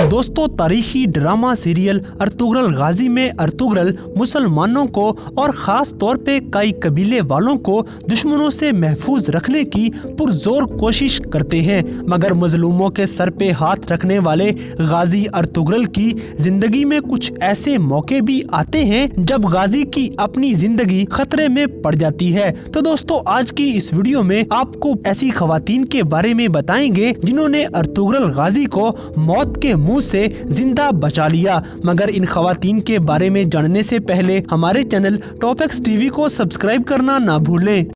दोस्तों, तारीखी drama serial Ertugrul गाजी में अर्तुगरुल मुसलमानों को और खास तौर पे कई कबीले वालों को दुश्मनों से महफूज रखने की पुरजोर कोशिश करते हैं, मगर मजलूमों के सर पे हाथ रखने वाले गाजी अर्तुगरुल की जिंदगी में कुछ ऐसे मौके भी आते हैं जब गाजी की अपनी जिंदगी खतरे में पड़ जाती है। तो दोस्तों, आज की इस वीडियो में आपको ऐसी खवातीन के बारे में बताएंगे जिन्होंने अर्तुगरुल गाजी को मौत के मुंह से जिंदा बचा लिया। मगर इन खवातीन के बारे में जानने से पहले हमारे चैनल टॉप एक्स टीवी को सब्सक्राइब करना ना भूलें।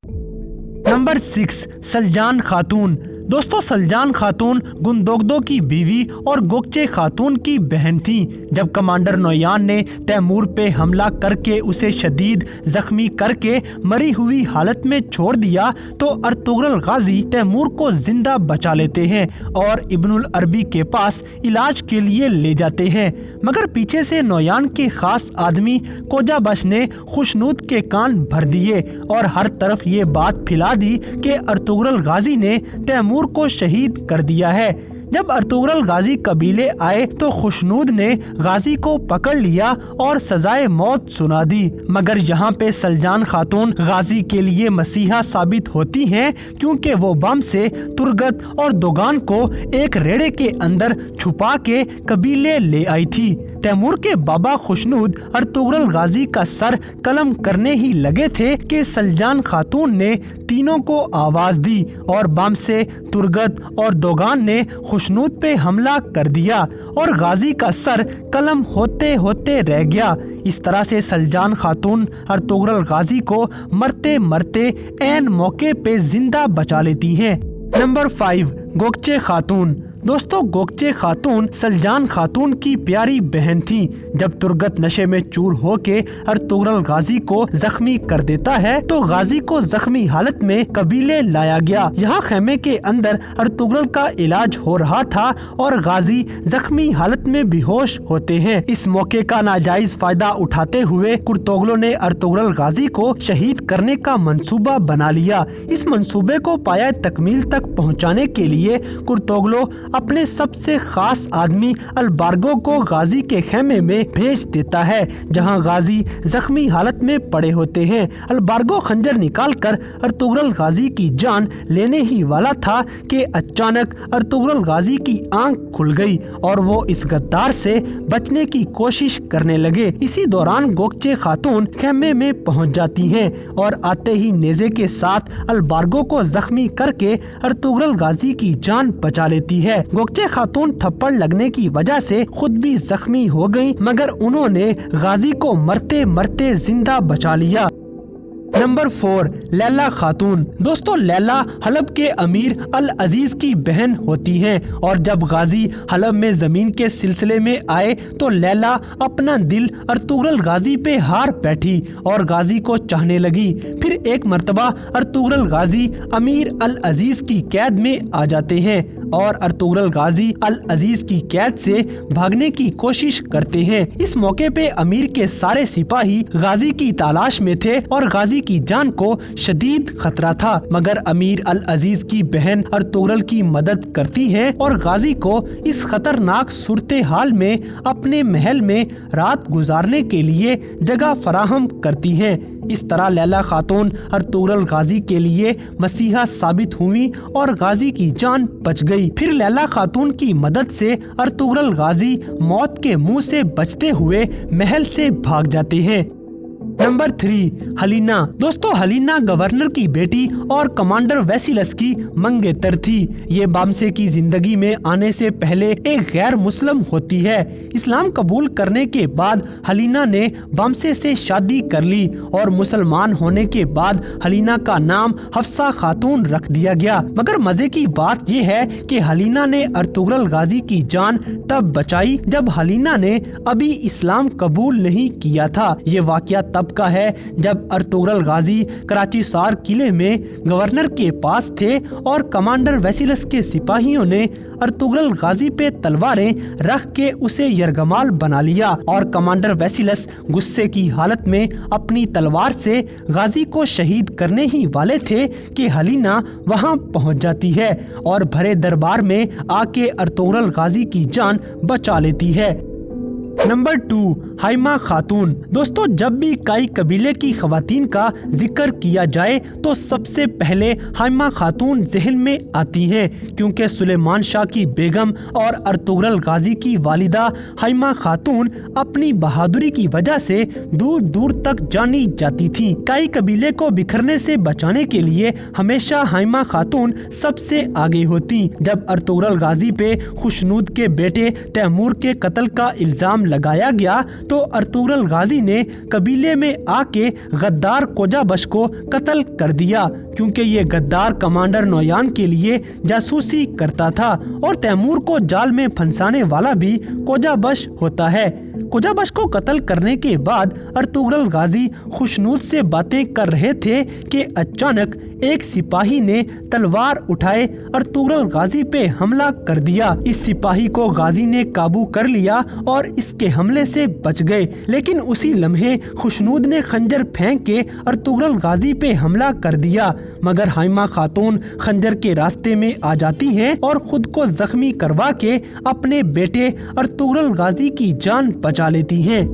नंबर 6, सलजान खातून। दोस्तों, सलजान खातून गुंदोगदो की बीवी और गोकचे खातून की बहन थी। जब कमांडर नोयान ने तैमूर पे हमला करके उसे शदीद जख्मी करके मरी हुई हालत में छोड़ दिया तो अर्तुगरुल गाजी तैमूर को जिंदा बचा लेते हैं और इब्नुल अरबी के पास इलाज के लिए ले जाते हैं। मगर पीछे से नोयान के खास आदमी कोजाबश ने खुशनूद के कान भर दिए और हर तरफ ये बात फैला दी कि अर्तुगरुल गाजी ने तैमूर को शहीद कर दिया है। जब अर्तुगरुल गाजी कबीले आए तो खुशनूद ने गाजी को पकड़ लिया और सजाए मौत सुना दी। मगर यहाँ पे सलजान खातून गाजी के लिए मसीहा साबित होती हैं, क्योंकि वो बम से तुरगत और दोगान को एक रेड़े के अंदर छुपा के कबीले ले आई थी। तैमूर के बाबा खुशनूद अर्तुगरुल गाजी का सर कलम करने ही लगे थे कि सलजान खातून ने तीनों को आवाज दी और बम से तुरगत और दोगान ने खुशनूद पे हमला कर दिया और गाजी का सर कलम होते होते रह गया। इस तरह से सलजान खातून अर्तुगरुल गाजी को मरते मरते ऐन मौके पे जिंदा बचा लेती हैं। नंबर 5, गोकचे खातून। दोस्तों, गोकचे खातून सलजान खातून की प्यारी बहन थी। जब तुरगत नशे में चूर होके अर्तुगरुल गाजी को जख्मी कर देता है तो गाजी को जख्मी हालत में कबीले लाया गया। यहाँ खेमे के अंदर अर्तुगरुल का इलाज हो रहा था और गाजी जख्मी हालत में बेहोश होते हैं। इस मौके का नाजायज फायदा उठाते हुए कुर्तोगलों ने अर्तुगरुल गाजी को शहीद करने का मंसूबा बना लिया। इस मंसूबे को पाया तकमील तक पहुँचाने के लिए कुर्तोगलों अपने सबसे खास आदमी अलबार्गो को गाजी के खेमे में भेज देता है, जहां गाजी जख्मी हालत में पड़े होते हैं। अलबार्गो खंजर निकालकर अर्तुगरुल गाजी की जान लेने ही वाला था कि अचानक अर्तुगरुल गाजी की आंख खुल गई और वो इस गद्दार से बचने की कोशिश करने लगे। इसी दौरान गोकचे खातून खेमे में पहुंच जाती हैं और आते ही नेज़े के साथ अलबार्गो को जख्मी करके अर्तुगरुल गाजी की जान बचा लेती है। गोकचे खातून थप्पड़ लगने की वजह से खुद भी जख्मी हो गयी, मगर उन्होंने गाजी को मरते मरते जिंदा बचा लिया। नंबर 4, लैला खातून। दोस्तों, लैला हलब के अमीर अल अजीज की बहन होती हैं और जब गाजी हलब में जमीन के सिलसिले में आए तो लैला अपना दिल अर्तुगरुल गाजी पे हार बैठी और गाजी को चाहने लगी। फिर एक मर्तबा अर्तुगरुल गाजी अमीर अल अजीज की कैद में आ जाते हैं और अर्तुगरुल गाजी अल अजीज की कैद से भागने की कोशिश करते हैं। इस मौके पे अमीर के सारे सिपाही गाजी की तलाश में थे और गाजी की जान को शदीद खतरा था, मगर अमीर अल अजीज की बहन अर्तुगरुल की मदद करती है और गाजी को इस खतरनाक सूरते हाल में अपने महल में रात गुजारने के लिए जगह फराहम करती है। इस तरह लैला खातून अर्तुगरुल गाजी के लिए मसीहा साबित हुई और गाजी की जान बच गई। फिर लैला खातून की मदद से अर्तुगरुल गाजी मौत के मुंह से बचते हुए महल से भाग जाते हैं। नंबर 3, हलीना। दोस्तों, हलीना गवर्नर की बेटी और कमांडर वेसिलस की मंगेतर थी। ये बामसे की जिंदगी में आने से पहले एक गैर मुस्लिम होती है। इस्लाम कबूल करने के बाद हलीना ने बामसे से शादी कर ली और मुसलमान होने के बाद हलीना का नाम हफ्सा खातून रख दिया गया। मगर मजे की बात ये है कि हलीना ने अर्तुगरुल गाजी की जान तब बचाई जब हलीना ने अभी इस्लाम कबूल नहीं किया था। ये वाकया तब बात का है जब अर्तुगरुल गाजी कराची सार किले में गवर्नर के पास थे और कमांडर वेसिलस के सिपाहियों ने अर्तुगरुल गाजी पे तलवारें रख के उसे यरगमाल बना लिया और कमांडर वेसिलस गुस्से की हालत में अपनी तलवार से गाजी को शहीद करने ही वाले थे कि हलीना वहां पहुंच जाती है और भरे दरबार में आके अर्तुगरुल गाजी की जान बचा लेती है। नंबर 2, हाइमा खातून। दोस्तों, जब भी काई कबीले की खवातीन का जिक्र किया जाए तो सबसे पहले हाइमा खातून जहन में आती हैं, क्योंकि सुलेमान शाह की बेगम और अर्तुगरुल गाजी की वालिदा हाइमा खातून अपनी बहादुरी की वजह से दूर दूर तक जानी जाती थीं। काई कबीले को बिखरने से बचाने के लिए हमेशा हाइमा खातून सबसे आगे होती। जब अर्तुगरुल गाजी पे खुशनूद के बेटे तैमूर के कत्ल का इल्जाम लगाया गया तो अर्तुगरुल गाजी ने कबीले में आके गद्दार कोजाबश को कत्ल कर दिया, क्योंकि ये गद्दार कमांडर नोयान के लिए जासूसी करता था और तैमूर को जाल में फंसाने वाला भी कोजाबश होता है। कोजाबश को कत्ल करने के बाद अर्तुगरुल गाजी खुशनूद से बातें कर रहे थे कि अचानक एक सिपाही ने तलवार उठाए अर्तुगरुल गाजी पे हमला कर दिया। इस सिपाही को गाजी ने काबू कर लिया और इसके हमले से बच गए, लेकिन उसी लम्हे खुशनूद ने खंजर फेंक के अर्तुगरुल गाजी पे हमला कर दिया, मगर हाइमा खातून खंजर के रास्ते में आ जाती हैं और खुद को जख्मी करवा के अपने बेटे अर्तुगरुल गाजी की जान बचा लेती हैं।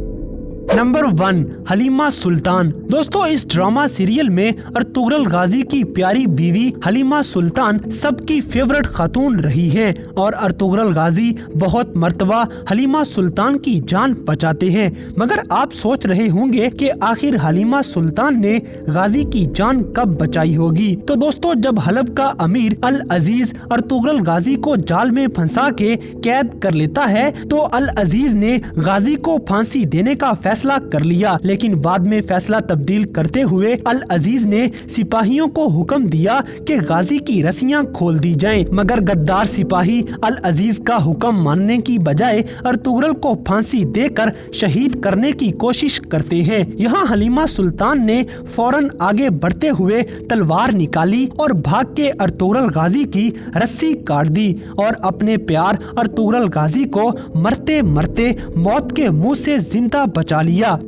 नंबर 1, हलीमा सुल्तान। दोस्तों, इस ड्रामा सीरियल में अर्तुगरुल गाजी की प्यारी बीवी हलीमा सुल्तान सबकी फेवरेट खातून रही हैं और अर्तुगरुल गाजी बहुत मर्तबा हलीमा सुल्तान की जान बचाते हैं। मगर आप सोच रहे होंगे कि आखिर हलीमा सुल्तान ने गाजी की जान कब बचाई होगी। तो दोस्तों, जब हलब का अमीर अल अजीज अर्तुगरुल गाजी को जाल में फंसा के कैद कर लेता है तो अल अजीज ने गाजी को फांसी देने का फैसला कर लिया, लेकिन बाद में फैसला तब्दील करते हुए अल अजीज ने सिपाहियों को हुक्म दिया कि गाजी की रस्सियां खोल दी जाएं, मगर गद्दार सिपाही अल अजीज का हुक्म मानने की बजाय अर्तुगरुल को फांसी देकर शहीद करने की कोशिश करते हैं। यहाँ हलीमा सुल्तान ने फौरन आगे बढ़ते हुए तलवार निकाली और भाग के अर्तुगरुल गाजी की रस्सी काट दी और अपने प्यार अर्तुगरुल गाजी को मरते मरते मौत के मुंह से जिंदा बचा लिया।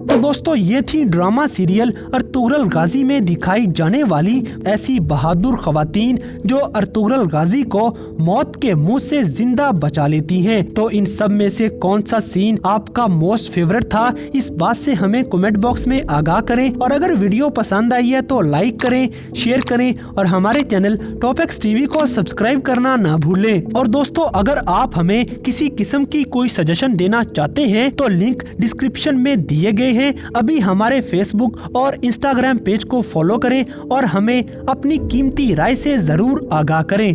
तो दोस्तों, ये थी ड्रामा सीरियल अर्तुगरुल गाजी में दिखाई जाने वाली ऐसी बहादुर खवातीन जो अर्तुगरुल गाजी को मौत के मुंह से जिंदा बचा लेती हैं। तो इन सब में से कौन सा सीन आपका मोस्ट फेवरेट था, इस बात से हमें कमेंट बॉक्स में आगाह करें और अगर वीडियो पसंद आई है तो लाइक करें, शेयर करें और हमारे चैनल टॉपिक्स टीवी को सब्सक्राइब करना ना भूलें। और दोस्तों, अगर आप हमें किसी किस्म की कोई सजेशन देना चाहते हैं तो लिंक डिस्क्रिप्शन में दिए गए हैं। अभी हमारे फेसबुक और इंस्टाग्राम पेज को फॉलो करें और हमें अपनी कीमती राय से जरूर आगाह करें।